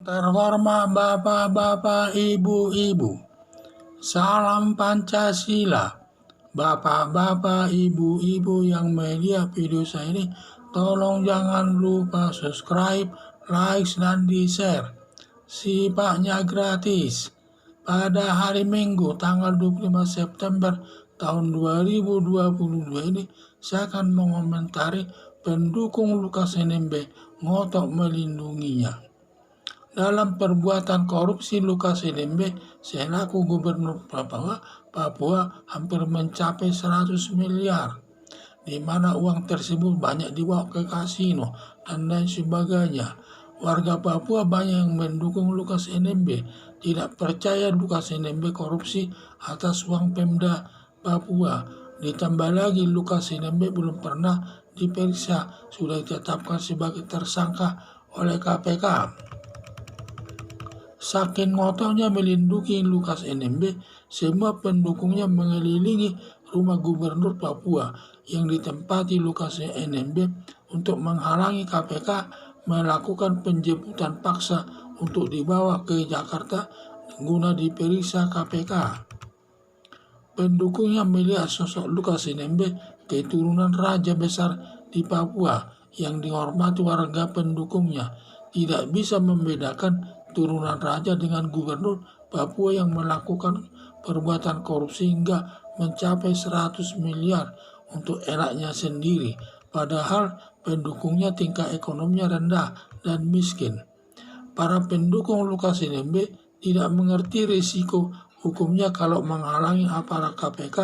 Terhormat Bapak-Bapak, Ibu-Ibu, salam Pancasila. Bapak-bapak, Ibu-Ibu yang melihat video saya ini, tolong jangan lupa subscribe, like, dan di-share. Sifatnya gratis. Pada hari Minggu tanggal 25 September tahun 2022 ini, saya akan mengomentari pendukung Lukas NMB ngotot melindunginya. Dalam perbuatan korupsi Lukas NMB selaku Gubernur Papua hampir mencapai 100 miliar, di mana uang tersebut banyak dibawa ke kasino dan lain sebagainya. Warga Papua banyak yang mendukung Lukas NMB, tidak percaya Lukas NMB korupsi atas uang Pemda Papua. Ditambah lagi Lukas NMB belum pernah diperiksa, sudah ditetapkan sebagai tersangka oleh KPK. Saking ngotonya melindungi Lukas NMB, semua pendukungnya mengelilingi rumah Gubernur Papua yang ditempati Lukas NMB untuk menghalangi KPK melakukan penjemputan paksa untuk dibawa ke Jakarta guna diperiksa KPK. Pendukungnya melihat sosok Lukas NMB keturunan raja besar di Papua yang dihormati warga pendukungnya, tidak bisa membedakan turunan raja dengan gubernur Papua yang melakukan perbuatan korupsi hingga mencapai 100 miliar untuk enaknya sendiri, padahal pendukungnya tingkat ekonominya rendah dan miskin. Para pendukung Lukas NMB tidak mengerti risiko hukumnya kalau menghalangi aparat KPK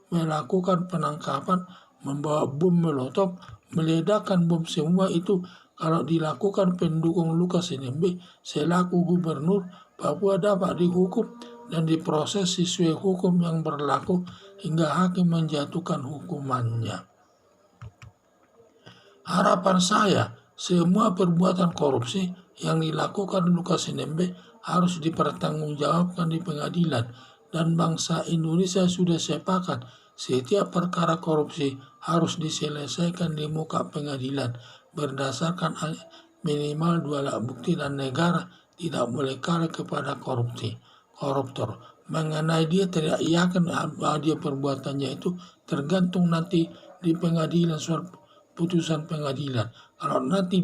melakukan penangkapan, membawa bom molotov, meledakkan bom, semua itu kalau dilakukan pendukung Lukas NMB selaku Gubernur Papua dapat dihukum dan diproses sesuai hukum yang berlaku hingga hakim menjatuhkan hukumannya. Harapan saya, semua perbuatan korupsi yang dilakukan Lukas NMB harus dipertanggungjawabkan di pengadilan, dan bangsa Indonesia sudah sepakat setiap perkara korupsi harus diselesaikan di muka pengadilan berdasarkan minimal 2 alat bukti, dan negara tidak boleh kalah kepada koruptor. Mengenai dia tidak yakin bahwa dia perbuatannya itu tergantung nanti di pengadilan, soal putusan pengadilan. Kalau nanti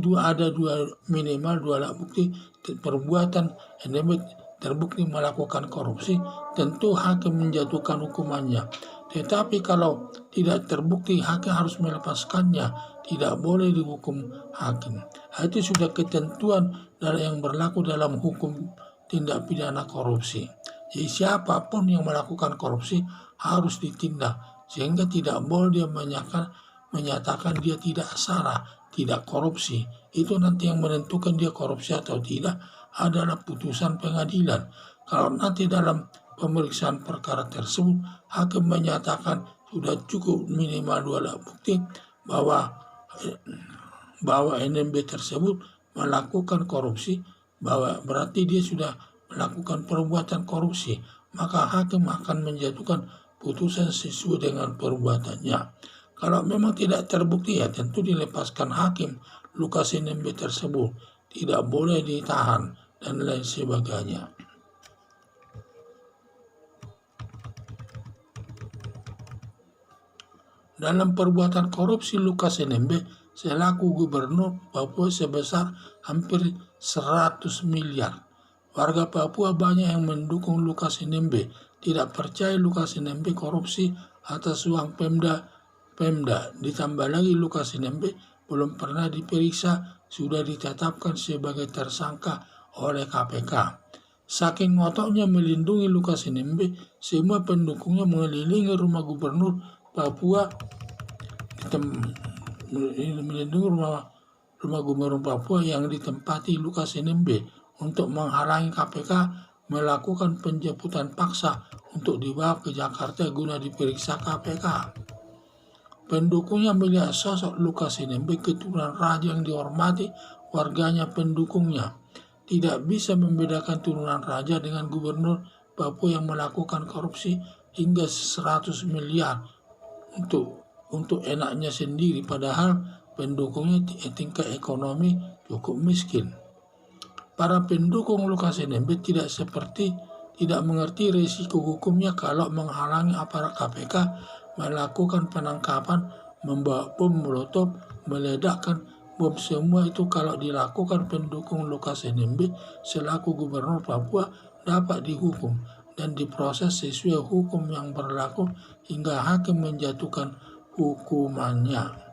minimal 2 alat bukti perbuatan NMB terbukti melakukan korupsi, tentu hakim menjatuhkan hukumannya. Tetapi kalau tidak terbukti, hakim harus melepaskannya, tidak boleh dihukum hakim. Itu sudah ketentuan yang berlaku dalam hukum tindak pidana korupsi. Jadi siapapun yang melakukan korupsi harus ditindak, sehingga tidak boleh dia menyatakan dia tidak salah, tidak korupsi. Itu nanti yang menentukan dia korupsi atau tidak adalah putusan pengadilan. Kalau nanti dalam pemeriksaan perkara tersebut hakim menyatakan sudah cukup minimal 2 alat bukti bahwa NMB tersebut melakukan korupsi, bahwa berarti dia sudah melakukan perbuatan korupsi, maka hakim akan menjatuhkan putusan sesuai dengan perbuatannya. Kalau memang tidak terbukti, ya tentu dilepaskan hakim Lukas NMB tersebut, tidak boleh ditahan dan lain sebagainya. Dalam perbuatan korupsi Lukas NMB selaku Gubernur Papua sebesar hampir 100 miliar. Warga Papua banyak yang mendukung Lukas NMB, tidak percaya Lukas NMB korupsi atas uang Pemda. Ditambah lagi Lukas NMB belum pernah diperiksa, sudah ditetapkan sebagai tersangka oleh KPK. Saking ngotoknya melindungi Lukas NMB, semua pendukungnya mengelilingi rumah Gubernur Papua, melindungi rumah Gubernur Papua yang ditempati Lukas NMB untuk menghalangi KPK melakukan penjemputan paksa untuk dibawa ke Jakarta guna diperiksa KPK. Pendukungnya melihat sosok Lukas NMB keturunan raja yang dihormati warganya pendukungnya, tidak bisa membedakan turunan raja dengan Gubernur Papua yang melakukan korupsi hingga 100 miliar untuk enaknya sendiri, padahal pendukungnya tingkat ekonomi cukup miskin. para pendukung Lukas NMB tidak mengerti risiko hukumnya kalau menghalangi aparat KPK melakukan penangkapan, membawa bom molotov, meledakkan bom. Semua itu kalau dilakukan pendukung Lukas NMB selaku Gubernur Papua dapat dihukum dan diproses sesuai hukum yang berlaku hingga hakim menjatuhkan hukumannya.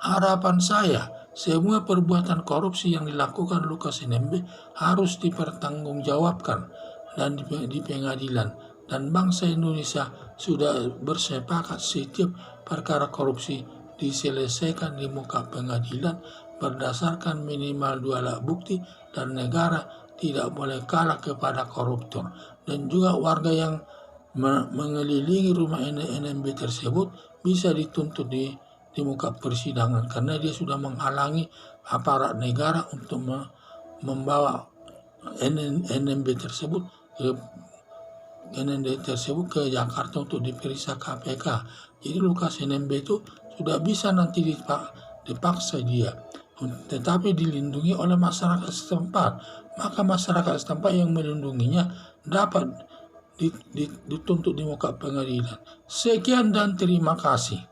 Harapan saya, semua perbuatan korupsi yang dilakukan Lukas NMB harus dipertanggungjawabkan dan di pengadilan. Dan bangsa Indonesia sudah bersepakat setiap perkara korupsi diselesaikan di muka pengadilan berdasarkan minimal 2 alat bukti, dan negara tidak boleh kalah kepada koruptor. Dan juga warga yang mengelilingi rumah NMB tersebut bisa dituntut di muka persidangan karena dia sudah menghalangi aparat negara untuk membawa NMB tersebut ke Jakarta untuk diperiksa KPK. Jadi Lukas NMB itu sudah bisa nanti dipaksa dia, tetapi dilindungi oleh masyarakat setempat. Maka masyarakat setempat yang melindunginya dapat dituntut di muka pengadilan. Sekian dan terima kasih.